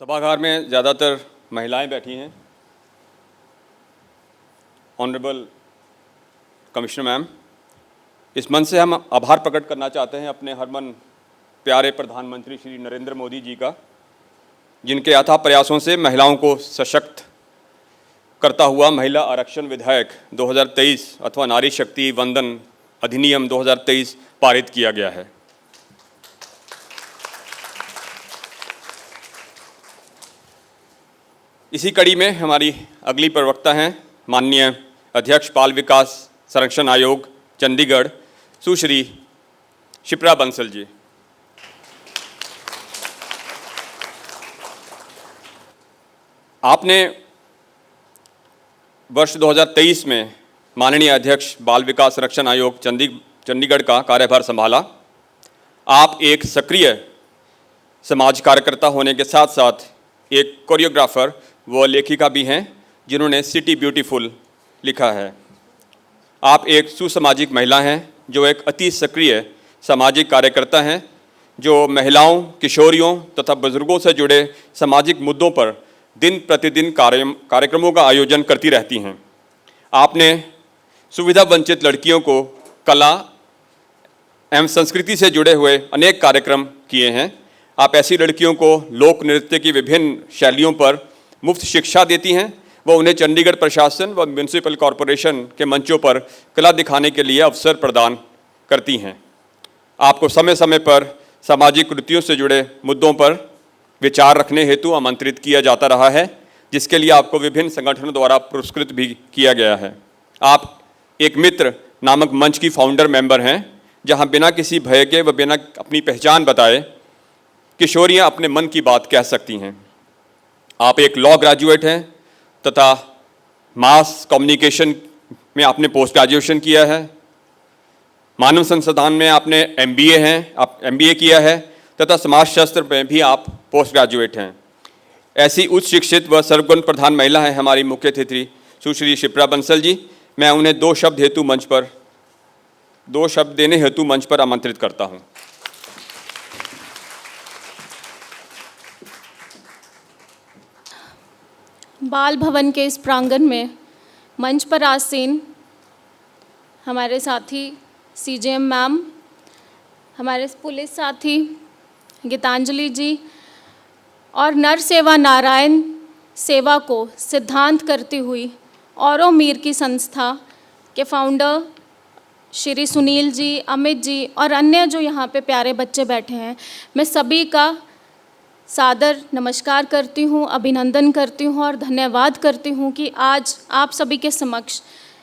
सभागार में ज़्यादातर महिलाएं बैठी हैं। ऑनरेबल कमिश्नर मैम, इस मंच से हम आभार प्रकट करना चाहते हैं अपने हरमन प्यारे प्रधानमंत्री श्री नरेंद्र मोदी जी का, जिनके अथाह प्रयासों से महिलाओं को सशक्त करता हुआ महिला आरक्षण विधेयक 2023 अथवा नारी शक्ति वंदन अधिनियम 2023 पारित किया गया है। इसी कड़ी में हमारी अगली प्रवक्ता हैं माननीय अध्यक्ष बाल विकास संरक्षण आयोग चंडीगढ़ सुश्री शिप्रा बंसल जी। आपने वर्ष 2023 में माननीय अध्यक्ष बाल विकास संरक्षण आयोग चंडीगढ़ का कार्यभार संभाला। आप एक सक्रिय समाज कार्यकर्ता होने के साथ साथ एक कोरियोग्राफर व लेखिका भी हैं, जिन्होंने सिटी ब्यूटीफुल लिखा है। आप एक सुसामाजिक महिला हैं जो एक अति सक्रिय सामाजिक कार्यकर्ता हैं, जो महिलाओं, किशोरियों तथा बुजुर्गों से जुड़े सामाजिक मुद्दों पर दिन प्रतिदिन कार्यक्रमों का आयोजन करती रहती हैं। आपने सुविधा वंचित लड़कियों को कला एवं संस्कृति से जुड़े हुए अनेक कार्यक्रम किए हैं। आप ऐसी लड़कियों को लोक नृत्य की विभिन्न शैलियों पर मुफ्त शिक्षा देती हैं व उन्हें चंडीगढ़ प्रशासन व म्यूनिसिपल कॉरपोरेशन के मंचों पर कला दिखाने के लिए अवसर प्रदान करती हैं। आपको समय समय पर सामाजिक कृतियों से जुड़े मुद्दों पर विचार रखने हेतु आमंत्रित किया जाता रहा है, जिसके लिए आपको विभिन्न संगठनों द्वारा पुरस्कृत भी किया गया है। आप एक मित्र नामक मंच की फाउंडर मेंबर हैं, जहां बिना किसी भय के व बिना अपनी पहचान बताए किशोरियां अपने मन की बात कह सकती हैं। आप एक लॉ ग्रेजुएट हैं तथा मास कम्युनिकेशन में आपने पोस्ट ग्रेजुएशन किया है। मानव संसाधन में आपने MBA किया है तथा समाजशास्त्र में भी आप पोस्ट ग्रेजुएट हैं। ऐसी उच्च शिक्षित व सर्वगुण प्रधान महिला हैं हमारी मुख्य अतिथि सुश्री शिप्रा बंसल जी। मैं उन्हें दो शब्द देने हेतु मंच पर आमंत्रित करता हूं। बाल भवन के इस प्रांगण में मंच पर आसीन हमारे साथी CJM मैम, हमारे पुलिस साथी गीतांजलि जी और नर सेवा नारायण सेवा को सिद्धांत करती हुई औरों मीर की संस्था के फाउंडर श्री सुनील जी, अमित जी और अन्य जो यहाँ पे प्यारे बच्चे बैठे हैं, मैं सभी का सादर नमस्कार करती हूँ, अभिनंदन करती हूँ और धन्यवाद करती हूँ कि आज आप सभी के समक्ष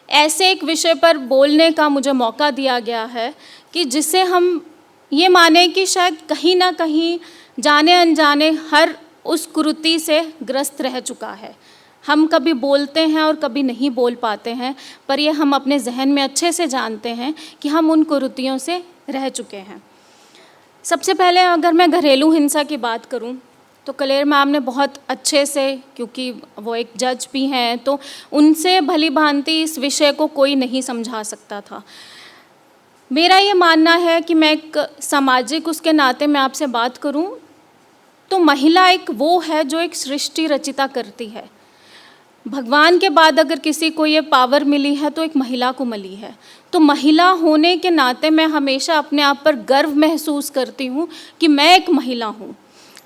ऐसे एक विषय पर बोलने का मुझे मौका दिया गया है कि जिसे हम ये माने कि शायद कहीं ना कहीं जाने अनजाने हर उस कुरीति से ग्रस्त रह चुका है। हम कभी बोलते हैं और कभी नहीं बोल पाते हैं, पर ये हम अपने जहन में अच्छे से जानते हैं कि हम उन कुरीतियों से रह चुके हैं। सबसे पहले अगर मैं घरेलू हिंसा की बात करूं तो कलेर मैम ने बहुत अच्छे से, क्योंकि वो एक जज भी हैं, तो उनसे भली भांति इस विषय को कोई नहीं समझा सकता था। मेरा ये मानना है कि मैं एक सामाजिक उसके नाते मैं आपसे बात करूं तो महिला एक वो है जो एक सृष्टि रचिता करती है। भगवान के बाद अगर किसी को ये पावर मिली है तो एक महिला को मिली है। तो महिला होने के नाते मैं हमेशा अपने आप पर गर्व महसूस करती हूँ कि मैं एक महिला हूँ।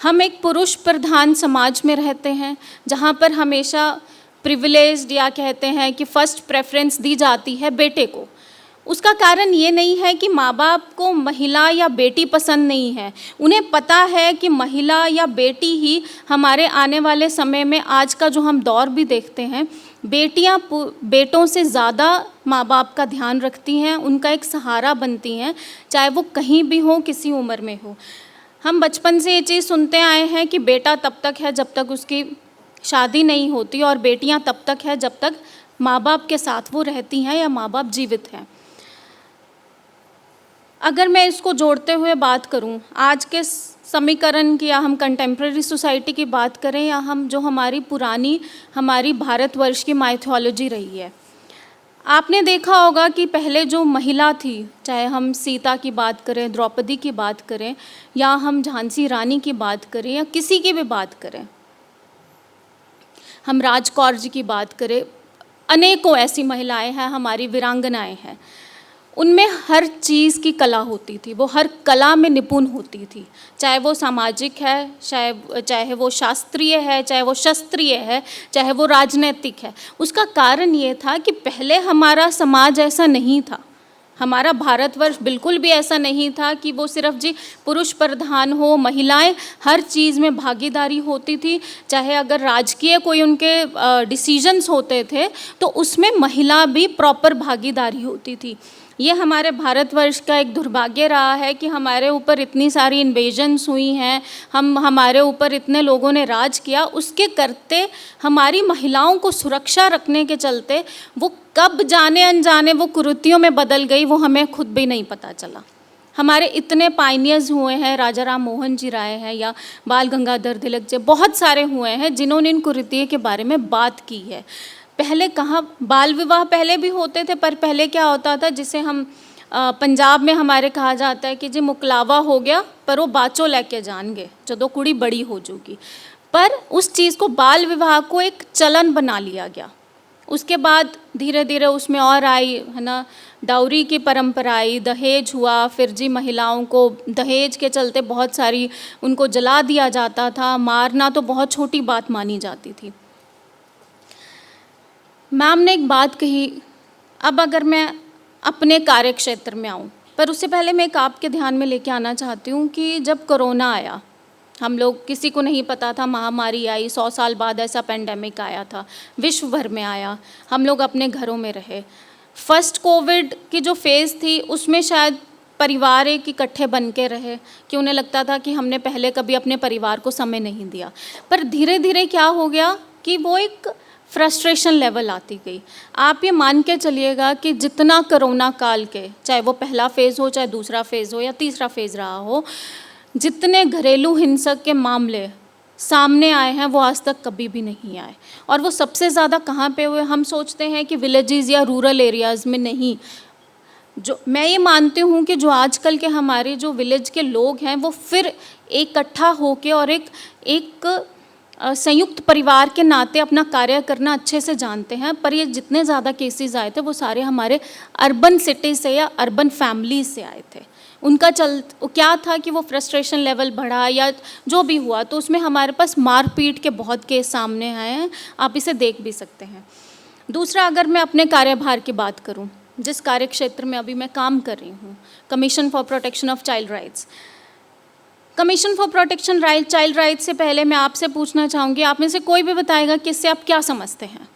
हम एक पुरुष प्रधान समाज में रहते हैं, जहाँ पर हमेशा प्रिविलेज्ड या कहते हैं कि फर्स्ट प्रेफरेंस दी जाती है बेटे को। उसका कारण ये नहीं है कि माँ बाप को महिला या बेटी पसंद नहीं है, उन्हें पता है कि महिला या बेटी ही हमारे आने वाले समय में, आज का जो हम दौर भी देखते हैं, बेटियां बेटों से ज़्यादा माँ बाप का ध्यान रखती हैं, उनका एक सहारा बनती हैं, चाहे वो कहीं भी हो, किसी उम्र में हो। हम बचपन से ये चीज़ सुनते आए हैं कि बेटा तब तक है जब तक उसकी शादी नहीं होती और बेटियां तब तक है जब तक माँ बाप के साथ वो रहती हैं या माँ बाप जीवित हैं। अगर मैं इसको जोड़ते हुए बात करूं, आज के समीकरण की, या हम कंटेम्प्रेरी सोसाइटी की बात करें, या हम जो हमारी भारतवर्ष की माइथोलॉजी रही है, आपने देखा होगा कि पहले जो महिला थी, चाहे हम सीता की बात करें, द्रौपदी की बात करें, या हम झांसी रानी की बात करें, या किसी की भी बात करें, हम राज कौर जी की बात करें, अनेकों ऐसी महिलाएं हैं, हमारी वीरांगनाएं हैं, उनमें हर चीज़ की कला होती थी, वो हर कला में निपुण होती थी, चाहे वो सामाजिक है, चाहे वो शास्त्रीय है, चाहे वो शस्त्रीय है, चाहे वो राजनीतिक है। उसका कारण ये था कि पहले हमारा समाज ऐसा नहीं था, हमारा भारतवर्ष बिल्कुल भी ऐसा नहीं था कि वो सिर्फ जी पुरुष प्रधान हो, महिलाएं हर चीज़ में भागीदारी होती थी। चाहे अगर राजकीय कोई उनके डिसीजंस होते थे तो उसमें महिला भी प्रॉपर भागीदारी होती थी। ये हमारे भारतवर्ष का एक दुर्भाग्य रहा है कि हमारे ऊपर इतनी सारी इन्वेजन्स हुई हैं, हमारे ऊपर इतने लोगों ने राज किया, उसके करते हमारी महिलाओं को सुरक्षा रखने के चलते वो कब जाने अनजाने वो कुरीतियों में बदल गई, वो हमें खुद भी नहीं पता चला। हमारे इतने पायनियर्स हुए हैं, राजा राम मोहन जी राय हैं या बाल गंगाधर तिलक जी, बहुत सारे हुए हैं जिन्होंने इन कुरीतियों के बारे में बात की है। पहले कहाँ बाल विवाह पहले भी होते थे, पर पहले क्या होता था, जिसे हम पंजाब में हमारे कहा जाता है कि जी मुकलावा हो गया पर वो बाचो लेके जाएंगे जदों कुड़ी बड़ी हो जाएगी। पर उस चीज़ को, बाल विवाह को एक चलन बना लिया गया। उसके बाद धीरे धीरे उसमें और आई, है ना, डाउरी की परंपरा आई, दहेज हुआ, फिर जी महिलाओं को दहेज के चलते बहुत सारी उनको जला दिया जाता था, मारना तो बहुत छोटी बात मानी जाती थी। मैम ने एक बात कही, अब अगर मैं अपने कार्य क्षेत्र में आऊँ, पर उससे पहले मैं एक आपके ध्यान में लेके आना चाहती हूँ कि जब कोरोना आया, हम लोग किसी को नहीं पता था, महामारी आई, 100 साल बाद ऐसा पेंडेमिक आया था, विश्व भर में आया, हम लोग अपने घरों में रहे। फर्स्ट कोविड की जो फेज़ थी उसमें शायद परिवार एक इकट्ठे बन के रहे कि उन्हें लगता था कि हमने पहले कभी अपने परिवार को समय नहीं दिया। पर धीरे धीरे क्या हो गया कि वो एक फ्रस्ट्रेशन लेवल आती गई। आप ये मान के चलिएगा कि जितना कोरोना काल के, चाहे वो पहला फेज़ हो, चाहे दूसरा फेज़ हो या तीसरा फेज़ रहा हो, जितने घरेलू हिंसक के मामले सामने आए हैं वो आज तक कभी भी नहीं आए। और वो सबसे ज़्यादा कहाँ पे हुए, हम सोचते हैं कि विलेजेस या रूरल एरियाज़ में नहीं। जो मैं ये मानती हूँ कि जो आजकल के हमारे जो विलेज के लोग हैं वो फिर इकट्ठा होके और एक संयुक्त परिवार के नाते अपना कार्य करना अच्छे से जानते हैं। पर ये जितने ज़्यादा केसेस आए थे वो सारे हमारे अर्बन सिटी से या अर्बन फैमिलीज से आए थे। उनका क्या था कि वो फ्रस्ट्रेशन लेवल बढ़ा या जो भी हुआ, तो उसमें हमारे पास मारपीट के बहुत केस सामने आए हैं, आप इसे देख भी सकते हैं। दूसरा, अगर मैं अपने कार्यभार की बात करूं, जिस कार्य क्षेत्र में अभी मैं काम कर रही हूं, commission for protection of child rights. Commission for protection child rights से पहले मैं आपसे पूछना चाहूँगी, आप में से कोई भी बताएगा कि इससे आप क्या समझते हैं,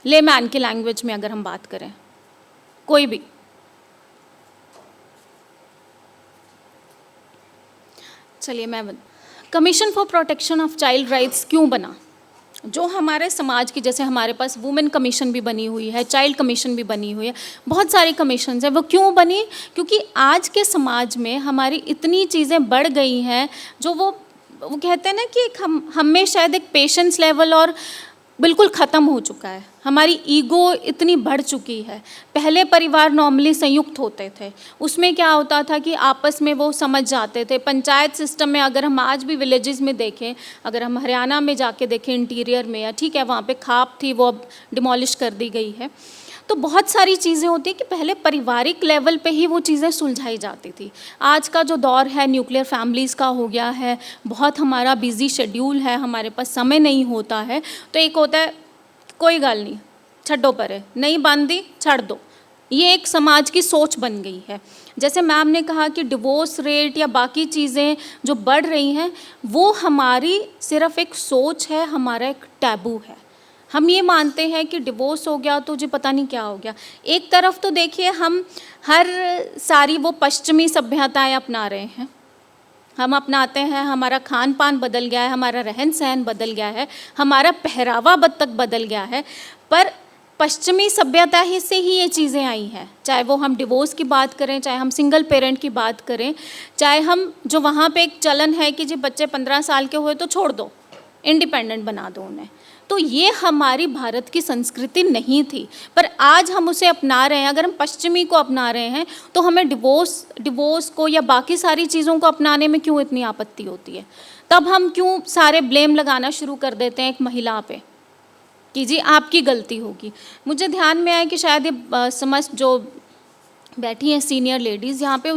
लेमैन की लैंग्वेज में अगर हम बात करें, कोई भी? चलिए commission for protection of child rights क्यों बना? जो हमारे समाज की, जैसे हमारे पास वुमेन कमीशन भी बनी हुई है, चाइल्ड कमीशन भी बनी हुई है, बहुत सारी कमीशंस हैं, वो क्यों बनी? क्योंकि आज के समाज में हमारी इतनी चीज़ें बढ़ गई हैं, जो वो कहते हैं ना कि हम में शायद एक पेशेंस लेवल और बिल्कुल ख़त्म हो चुका है। हमारी ईगो इतनी बढ़ चुकी है। पहले परिवार नॉर्मली संयुक्त होते थे, उसमें क्या होता था कि आपस में वो समझ जाते थे। पंचायत सिस्टम में अगर हम आज भी विलेजेस में देखें, अगर हम हरियाणा में जाके देखें इंटीरियर में, या ठीक है वहाँ पे खाप थी वो अब डिमोलिश कर दी गई है, तो बहुत सारी चीज़ें होती कि पहले पारिवारिक लेवल पे ही वो चीज़ें सुलझाई जाती थी। आज का जो दौर है न्यूक्लियर फैमिलीज़ का हो गया है, बहुत हमारा बिजी शेड्यूल है, हमारे पास समय नहीं होता है, तो एक होता है कोई गल नहीं, छड्डो परे, नहीं बांधी छड़ दो, ये एक समाज की सोच बन गई है। जैसे मैम ने कहा कि डिवोर्स रेट या बाकी चीज़ें जो बढ़ रही हैं, वो हमारी सिर्फ एक सोच है, हमारा एक टैबू है। हम ये मानते हैं कि डिवोर्स हो गया तो जी पता नहीं क्या हो गया। एक तरफ तो देखिए हम हर सारी वो पश्चिमी सभ्यताएं अपना रहे हैं, हम अपनाते हैं, हमारा खान पान बदल गया है, हमारा रहन सहन बदल गया है, हमारा पहरावा तक बदल गया है, पर पश्चिमी सभ्यता ही से ही ये चीज़ें आई हैं। चाहे वो हम डिवोर्स की बात करें, चाहे हम सिंगल पेरेंट की बात करें, चाहे हम जो वहाँ पे एक चलन है कि जी बच्चे 15 साल के हुए तो छोड़ दो, इंडिपेंडेंट बना दो उन्हें, तो ये हमारी भारत की संस्कृति नहीं थी, पर आज हम उसे अपना रहे हैं। अगर हम पश्चिमी को अपना रहे हैं तो हमें डिवोर्स को या बाकी सारी चीज़ों को अपनाने में क्यों इतनी आपत्ति होती है? तब हम क्यों सारे ब्लेम लगाना शुरू कर देते हैं एक महिला पे? कि जी आपकी गलती होगी। मुझे ध्यान में आया कि शायद ये समस्त जो बैठी हैं सीनियर लेडीज़ यहाँ पे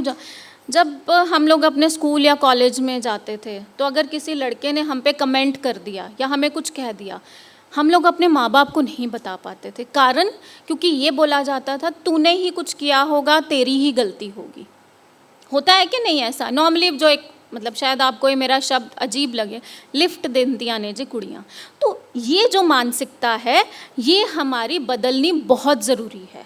जब हम लोग अपने स्कूल या कॉलेज में जाते थे तो अगर किसी लड़के ने हम पे कमेंट कर दिया या हमें कुछ कह दिया, हम लोग अपने माँ बाप को नहीं बता पाते थे। कारण क्योंकि ये बोला जाता था तूने ही कुछ किया होगा, तेरी ही गलती होगी। होता है कि नहीं ऐसा? नॉर्मली जो एक मतलब शायद आपको ये मेरा शब्द अजीब लगे, लिफ्ट देंदियाँ ने जी कुड़ियाँ। तो ये जो मानसिकता है ये हमारी बदलनी बहुत ज़रूरी है।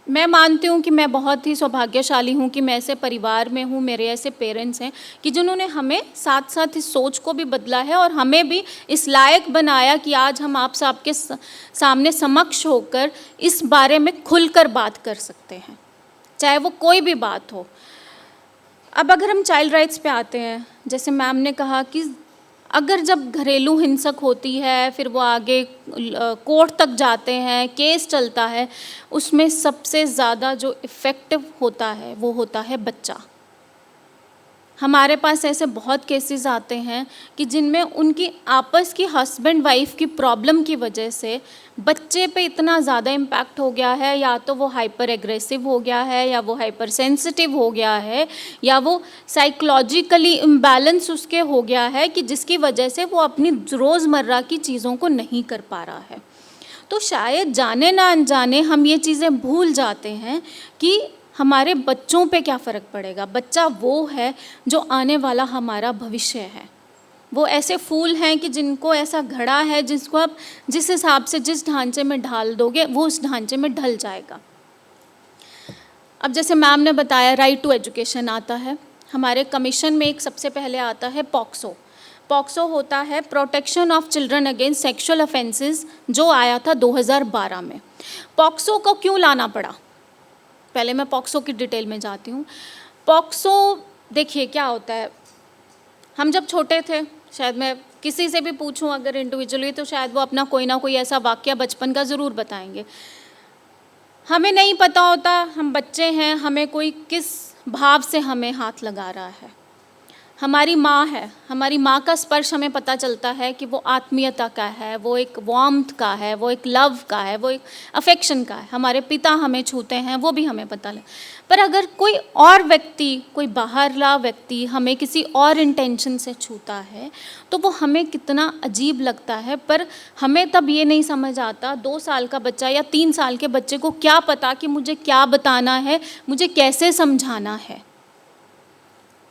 मैं मानती हूँ कि मैं बहुत ही सौभाग्यशाली हूँ कि मैं ऐसे परिवार में हूँ, मेरे ऐसे पेरेंट्स हैं कि जिन्होंने हमें साथ साथ इस सोच को भी बदला है और हमें भी इस लायक बनाया कि आज हम आप सबके सामने समक्ष होकर इस बारे में खुलकर बात कर सकते हैं, चाहे वो कोई भी बात हो। अब अगर हम चाइल्ड राइट्स पे आते हैं, जैसे मैम ने कहा कि अगर जब घरेलू हिंसक होती है फिर वो आगे कोर्ट तक जाते हैं, केस चलता है, उसमें सबसे ज़्यादा जो इफ़ेक्टिव होता है वो होता है बच्चा। हमारे पास ऐसे बहुत केसेस आते हैं कि जिनमें उनकी आपस की हस्बैंड वाइफ की प्रॉब्लम की वजह से बच्चे पे इतना ज़्यादा इम्पैक्ट हो गया है, या तो वो हाइपर एग्रेसिव हो गया है, या वो हाइपर सेंसिटिव हो गया है, या वो साइकोलॉजिकली इम्बैलेंस उसके हो गया है कि जिसकी वजह से वो अपनी रोज़मर्रा की चीज़ों को नहीं कर पा रहा है। तो शायद जाने ना अनजाने हम ये चीज़ें भूल जाते हैं कि हमारे बच्चों पे क्या फ़र्क पड़ेगा। बच्चा वो है जो आने वाला हमारा भविष्य है। वो ऐसे फूल हैं कि जिनको ऐसा घड़ा है जिसको आप जिस हिसाब से जिस ढांचे में ढाल दोगे वो उस ढांचे में ढल जाएगा। अब जैसे मैम ने बताया राइट टू एजुकेशन आता है, हमारे कमीशन में एक सबसे पहले आता है पॉक्सो। पॉक्सो होता है protection of children against sexual offences, जो आया था 2012 में। पॉक्सो को क्यों लाना पड़ा, पहले मैं पॉक्सो की डिटेल में जाती हूँ। पॉक्सो देखिए क्या होता है, हम जब छोटे थे, शायद मैं किसी से भी पूछूं अगर इंडिविजुअली तो शायद वो अपना कोई ना कोई ऐसा वाक़या बचपन का ज़रूर बताएंगे। हमें नहीं पता होता, हम बच्चे हैं, हमें कोई किस भाव से हमें हाथ लगा रहा है। हमारी माँ है, हमारी माँ का स्पर्श हमें पता चलता है कि वो आत्मीयता का है, वो एक वार्मथ का है, वो एक लव का है, वो एक अफेक्शन का है। हमारे पिता हमें छूते हैं, वो भी हमें पता लगे। पर अगर कोई और व्यक्ति, कोई बाहरला व्यक्ति हमें किसी और इंटेंशन से छूता है तो वो हमें कितना अजीब लगता है। पर हमें तब ये नहीं समझ आता, 2 साल का बच्चा या 3 साल के बच्चे को क्या पता कि मुझे क्या बताना है, मुझे कैसे समझाना है।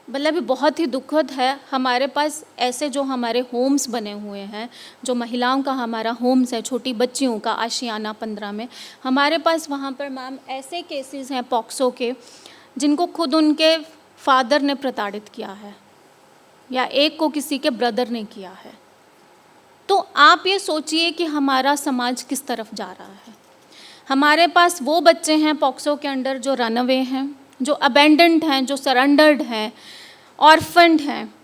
मतलब ये बहुत ही दुखद है। हमारे पास ऐसे जो हमारे होम्स बने हुए हैं, जो महिलाओं का हमारा होम्स है, छोटी बच्चियों का आशियाना 15 में, हमारे पास वहाँ पर मैम ऐसे केसेस हैं पॉक्सो के जिनको खुद उनके फादर ने प्रताड़ित किया है या एक को किसी के ब्रदर ने किया है। तो आप ये सोचिए कि हमारा समाज किस तरफ जा रहा है। हमारे पास वो बच्चे हैं पॉक्सो के अंडर जो रनअवे हैं, जो अबेंडेंड हैं, जो सरेंडर्ड हैं, ऑर्फन्ड हैं।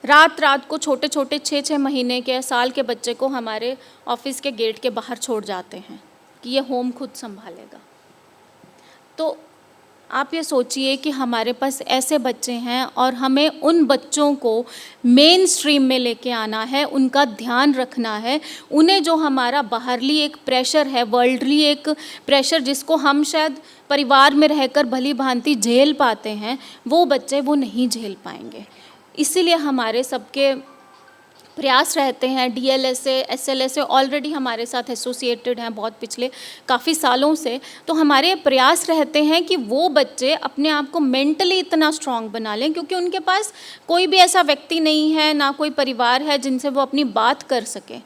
रात रात को छोटे छोटे 6-6 महीने के, साल के बच्चे को हमारे ऑफिस के गेट के बाहर छोड़ जाते हैं कि ये होम खुद संभालेगा। तो आप ये सोचिए कि हमारे पास ऐसे बच्चे हैं और हमें उन बच्चों को मेन स्ट्रीम में लेके आना है, उनका ध्यान रखना है। उन्हें जो हमारा बाहरली एक प्रेशर है, वर्ल्डली एक प्रेशर जिसको हम शायद परिवार में रहकर भली भांति झेल पाते हैं, वो बच्चे वो नहीं झेल पाएंगे। इसीलिए हमारे सबके प्रयास रहते हैं। DLSA, SLSA ऑलरेडी हमारे साथ एसोसिएटेड हैं बहुत पिछले काफ़ी सालों से। तो हमारे प्रयास रहते हैं कि वो बच्चे अपने आप को मेंटली इतना स्ट्रांग बना लें, क्योंकि उनके पास कोई भी ऐसा व्यक्ति नहीं है, ना कोई परिवार है जिनसे वो अपनी बात कर सके।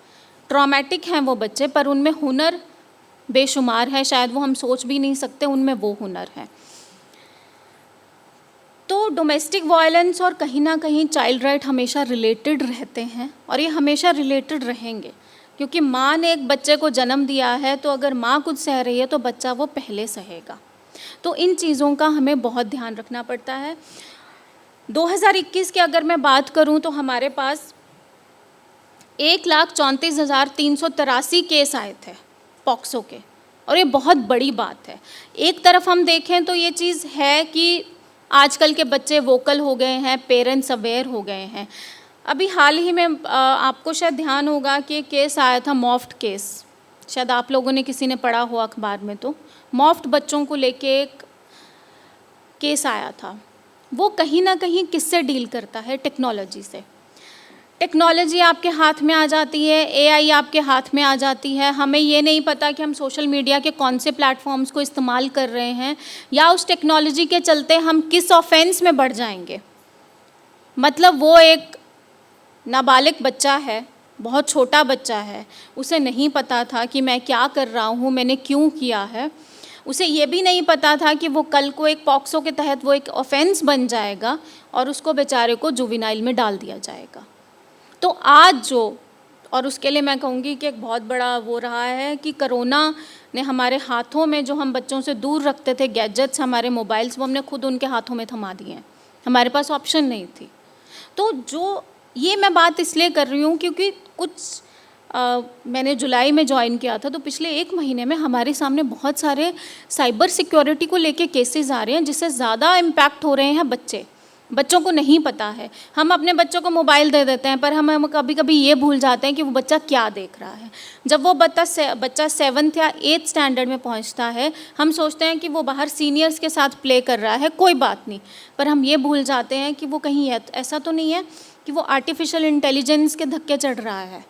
ट्रॉमेटिक हैं वो बच्चे, पर उनमें हुनर बेशुमार है, शायद वो हम सोच भी नहीं सकते, उनमें वो हुनर है। तो डोमेस्टिक वायलेंस और कहीं ना कहीं चाइल्ड राइट हमेशा रिलेटेड रहते हैं और ये हमेशा रिलेटेड रहेंगे, क्योंकि माँ ने एक बच्चे को जन्म दिया है, तो अगर माँ कुछ सह रही है तो बच्चा वो पहले सहेगा। तो इन चीज़ों का हमें बहुत ध्यान रखना पड़ता है। 2021 की अगर मैं बात करूँ तो हमारे पास 1,34,383 केस आए थे पॉक्सो के, और ये बहुत बड़ी बात है। एक तरफ हम देखें तो ये चीज़ है कि आजकल के बच्चे वोकल हो गए हैं, पेरेंट्स अवेयर हो गए हैं। अभी हाल ही में आपको शायद ध्यान होगा कि एक केस आया था, मॉफ्ट केस। शायद आप लोगों ने किसी ने पढ़ा हो अखबार में, तो मॉफ्ट बच्चों को लेके एक केस आया था। वो कहीं ना कहीं किससे डील करता है? टेक्नोलॉजी से। टेक्नोलॉजी आपके हाथ में आ जाती है, एआई आपके हाथ में आ जाती है, हमें ये नहीं पता कि हम सोशल मीडिया के कौन से प्लेटफॉर्म्स को इस्तेमाल कर रहे हैं, या उस टेक्नोलॉजी के चलते हम किस ऑफेंस में बढ़ जाएंगे। मतलब वो एक नाबालिग बच्चा है, बहुत छोटा बच्चा है, उसे नहीं पता था कि मैं क्या कर रहा हूँ, मैंने क्यों किया है। उसे ये भी नहीं पता था कि वो कल को एक पॉक्सो के तहत वो एक ऑफेंस बन जाएगा और उसको बेचारे को जुवेनाइल में डाल दिया जाएगा। तो आज जो, और उसके लिए मैं कहूँगी कि एक बहुत बड़ा वो रहा है कि कोरोना ने हमारे हाथों में जो हम बच्चों से दूर रखते थे गैजेट्स, हमारे मोबाइल्स, वो हमने खुद उनके हाथों में थमा दिए हैं। हमारे पास ऑप्शन नहीं थी। तो जो ये मैं बात इसलिए कर रही हूँ क्योंकि मैंने जुलाई में ज्वाइन किया था, तो पिछले 1 महीने में हमारे सामने बहुत सारे साइबर सिक्योरिटी को लेके केसेस आ रहे हैं जिससे ज़्यादा इम्पैक्ट हो रहे हैं बच्चों को नहीं पता है। हम अपने बच्चों को मोबाइल दे देते हैं, पर हम कभी कभी ये भूल जाते हैं कि वो बच्चा क्या देख रहा है। जब वो बच्चा 7th या 8th स्टैंडर्ड में पहुंचता है, हम सोचते हैं कि वो बाहर सीनियर्स के साथ प्ले कर रहा है, कोई बात नहीं, पर हम ये भूल जाते हैं कि वो कहीं ऐसा तो नहीं है कि वो आर्टिफिशियल इंटेलिजेंस के धक्के चढ़ रहा है।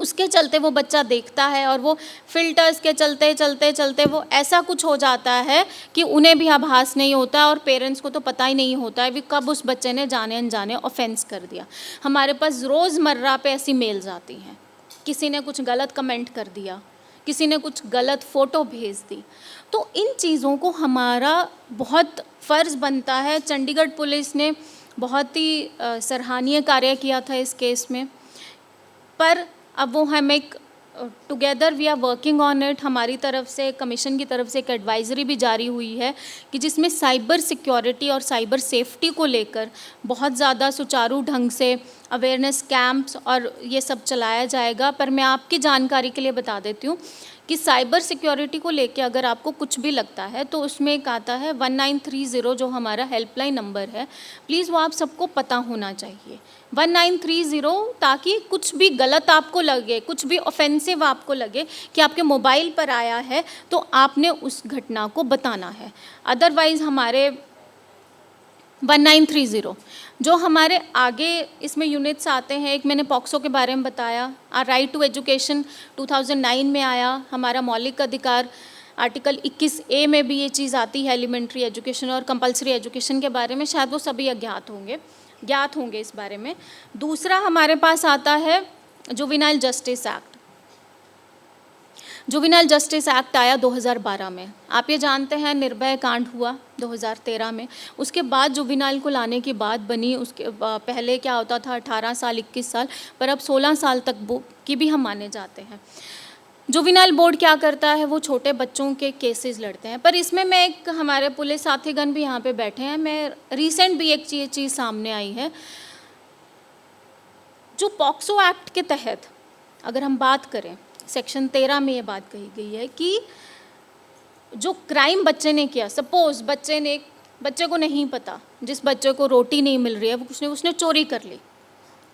उसके चलते वो बच्चा देखता है और वो फिल्टर्स के चलते चलते चलते वो ऐसा कुछ हो जाता है कि उन्हें भी आभास नहीं होता और पेरेंट्स को तो पता ही नहीं होता है कि कब उस बच्चे ने जाने अनजाने ऑफेंस कर दिया। हमारे पास रोज़मर्रा पे ऐसी मेल्स आती हैं, किसी ने कुछ गलत कमेंट कर दिया, किसी ने कुछ गलत फ़ोटो भेज दी। तो इन चीज़ों को हमारा बहुत फ़र्ज़ बनता है। चंडीगढ़ पुलिस ने बहुत ही सराहनीय कार्य किया था इस केस में, पर अब वो हम एक together we are working on it. हमारी तरफ से, कमीशन की तरफ से एक एडवाइजरी भी जारी हुई है कि जिसमें साइबर सिक्योरिटी और साइबर सेफ्टी को लेकर बहुत ज़्यादा सुचारू ढंग से अवेयरनेस कैंप्स और ये सब चलाया जाएगा। पर मैं आपकी जानकारी के लिए बता देती हूँ कि साइबर सिक्योरिटी को लेके अगर आपको कुछ भी लगता है तो उसमें एक आता है 1930 जो हमारा हेल्पलाइन नंबर है। प्लीज़ वो आप सबको पता होना चाहिए, 1930, ताकि कुछ भी गलत आपको लगे, कुछ भी ऑफेंसिव आपको लगे कि आपके मोबाइल पर आया है, तो आपने उस घटना को बताना है। अदरवाइज़ हमारे 1930 जो हमारे आगे इसमें यूनिट्स आते हैं, एक मैंने पॉक्सो के बारे में बताया, राइट टू एजुकेशन 2009 में आया, हमारा मौलिक अधिकार आर्टिकल 21A में भी ये चीज़ आती है, एलिमेंट्री एजुकेशन और कंपलसरी एजुकेशन के बारे में, शायद वो सभी ज्ञात होंगे इस बारे में। दूसरा हमारे पास आता है juvenile justice act. Juvenile justice act आया 2012 में। आप ये जानते हैं निर्भया कांड हुआ 2013 में। उसके बाद जुवेनाइल को लाने की बात बनी। उसके पहले क्या होता था 18 साल 21 साल, पर अब 16 साल तक की भी हम माने जाते हैं। जुवेनाइल बोर्ड क्या करता है, वो छोटे बच्चों के केसेस लड़ते हैं। पर इसमें मैं एक, हमारे पुलिस साथीगण भी यहाँ पे बैठे हैं, मैं रिसेंट भी एक चीज़ सामने आई है। जो पॉक्सो एक्ट के तहत अगर हम बात करें, सेक्शन 13 में ये बात कही गई है कि जो क्राइम बच्चे ने किया, सपोज बच्चे को नहीं पता, जिस बच्चे को रोटी नहीं मिल रही है, वो उसने चोरी कर ली,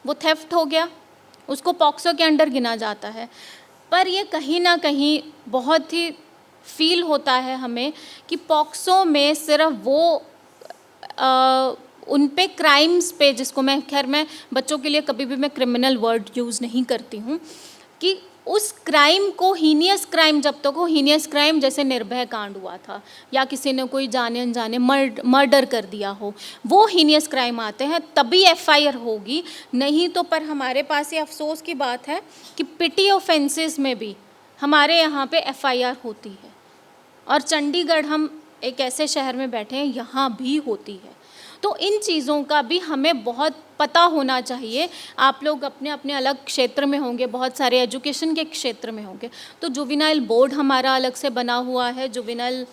वो थेफ्ट हो गया, उसको पॉक्सो के अंडर गिना जाता है। पर ये कहीं ना कहीं बहुत ही फील होता है हमें कि पॉक्सो में सिर्फ वो उन पे क्राइम्स पे, जिसको मैं बच्चों के लिए कभी भी मैं क्रिमिनल वर्ड यूज़ नहीं करती हूँ, कि उस क्राइम को हीनियस क्राइम जब तक हो, हीनियस क्राइम जैसे निर्भया कांड हुआ था या किसी ने कोई जाने अनजाने मर्डर कर दिया हो, वो हीनियस क्राइम आते हैं तभी एफआईआर होगी, नहीं तो। पर हमारे पास ये अफसोस की बात है कि पिटी ऑफेंसेस में भी हमारे यहाँ पे एफआईआर होती है, और चंडीगढ़ हम एक ऐसे शहर में बैठे हैं, यहाँ भी होती है। तो इन चीज़ों का भी हमें बहुत पता होना चाहिए। आप लोग अपने अपने अलग क्षेत्र में होंगे, बहुत सारे एजुकेशन के क्षेत्र में होंगे, तो जुवेनाइल बोर्ड हमारा अलग से बना हुआ है, जुवेनाइल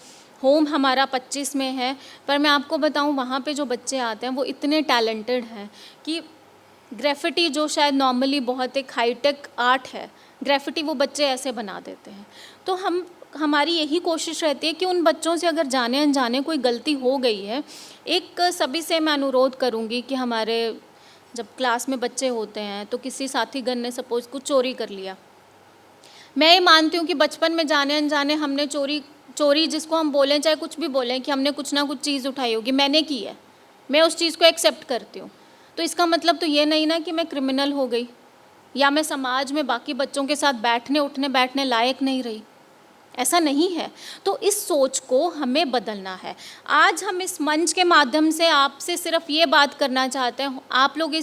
होम हमारा 25 में है। पर मैं आपको बताऊं, वहाँ पे जो बच्चे आते हैं वो इतने टैलेंटेड हैं कि ग्रेफिटी, जो शायद नॉर्मली बहुत एक हाईटेक आर्ट है, ग्रेफिटी वो बच्चे ऐसे बना देते हैं। तो हमारी यही कोशिश रहती है कि उन बच्चों से अगर जाने अनजाने कोई गलती हो गई है, एक सभी से मैं अनुरोध करूंगी कि हमारे जब क्लास में बच्चे होते हैं तो किसी साथीगण ने सपोज कुछ चोरी कर लिया, मैं ये मानती हूँ कि बचपन में जाने अनजाने हमने चोरी जिसको हम बोलें, चाहे कुछ भी बोलें, कि हमने कुछ ना कुछ चीज़ उठाई होगी, मैंने की है, मैं उस चीज़ को एक्सेप्ट करती हूँ। तो इसका मतलब तो ये नहीं ना कि मैं क्रिमिनल हो गई या मैं समाज में बाकी बच्चों के साथ बैठने उठने बैठने लायक नहीं रही, ऐसा नहीं है। तो इस सोच को हमें बदलना है। आज हम इस मंच के माध्यम से आपसे सिर्फ ये बात करना चाहते हैं, आप लोग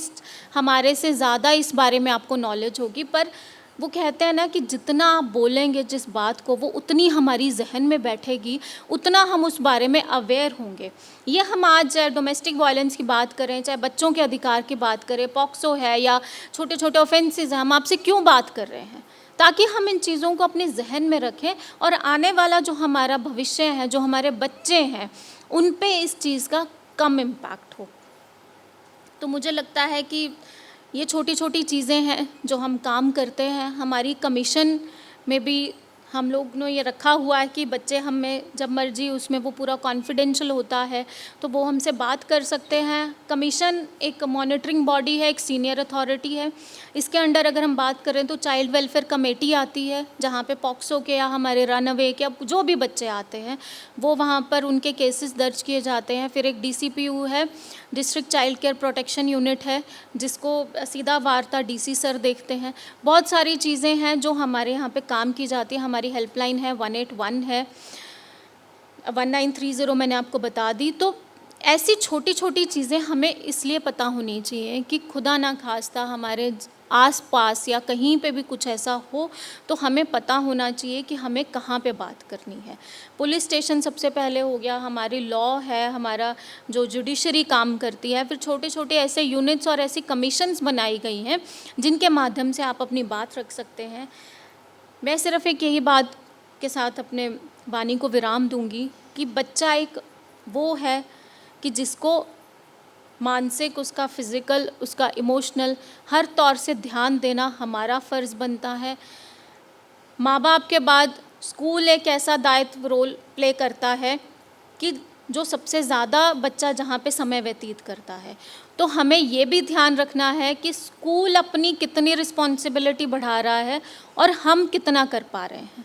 हमारे से ज़्यादा इस बारे में आपको नॉलेज होगी, पर वो कहते हैं ना कि जितना आप बोलेंगे जिस बात को, वो उतनी हमारी जहन में बैठेगी, उतना हम उस बारे में अवेयर होंगे। ये हम आज चाहे डोमेस्टिक वायलेंस की बात करें, चाहे बच्चों के अधिकार की बात करें, पॉक्सो है या छोटे छोटे ऑफेंसेस हैं, हम आपसे क्यों बात कर रहे हैं? ताकि हम इन चीज़ों को अपने जहन में रखें और आने वाला जो हमारा भविष्य है, जो हमारे बच्चे हैं, उन पे इस चीज़ का कम इम्पैक्ट हो। तो मुझे लगता है कि ये छोटी छोटी चीज़ें हैं जो हम काम करते हैं। हमारी कमीशन में भी हम लोग ने ये रखा हुआ है कि बच्चे हमें जब मर्जी, उसमें वो पूरा कॉन्फिडेंशियल होता है, तो वो हमसे बात कर सकते हैं। कमीशन एक मॉनिटरिंग बॉडी है, एक सीनियर अथॉरिटी है। इसके अंडर अगर हम बात करें तो चाइल्ड वेलफेयर कमेटी आती है, जहाँ पे पॉक्सो के या हमारे रनअवे के जो भी बच्चे आते हैं वो वहाँ पर उनके केसेस दर्ज किए जाते हैं। फिर एक DCPU है, district child care protection unit है, जिसको सीधा वार्ता DC सर देखते हैं। बहुत सारी चीज़ें हैं जो हमारे यहाँ पे काम की जाती है। हमारी हेल्पलाइन है 181 है, 1930 मैंने आपको बता दी। तो ऐसी छोटी छोटी चीज़ें हमें इसलिए पता होनी चाहिए कि खुदा ना खास्ता हमारे आसपास या कहीं पे भी कुछ ऐसा हो तो हमें पता होना चाहिए कि हमें कहाँ पे बात करनी है। पुलिस स्टेशन सबसे पहले हो गया, हमारी लॉ है, हमारा जो जुडिशरी काम करती है, फिर छोटे छोटे ऐसे यूनिट्स और ऐसी कमीशंस बनाई गई हैं जिनके माध्यम से आप अपनी बात रख सकते हैं। मैं सिर्फ एक यही बात के साथ अपने वाणी को विराम दूंगी कि बच्चा एक वो है कि जिसको मानसिक, उसका फिज़िकल, उसका इमोशनल हर तौर से ध्यान देना हमारा फ़र्ज़ बनता है। माँ बाप के बाद स्कूल एक ऐसा दायित्व रोल प्ले करता है कि जो सबसे ज़्यादा बच्चा जहाँ पे समय व्यतीत करता है। तो हमें ये भी ध्यान रखना है कि स्कूल अपनी कितनी रिस्पॉन्सिबिलिटी बढ़ा रहा है और हम कितना कर पा रहे हैं।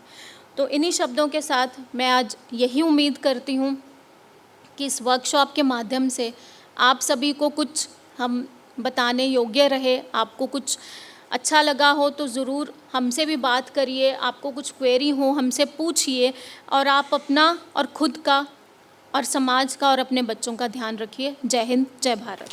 तो इन्हीं शब्दों के साथ मैं आज यही उम्मीद करती हूँ कि इस वर्कशॉप के माध्यम से आप सभी को कुछ हम बताने योग्य रहे। आपको कुछ अच्छा लगा हो तो ज़रूर हमसे भी बात करिए, आपको कुछ क्वेरी हो हमसे पूछिए, और आप अपना और ख़ुद का और समाज का और अपने बच्चों का ध्यान रखिए। जय हिंद, जय भारत।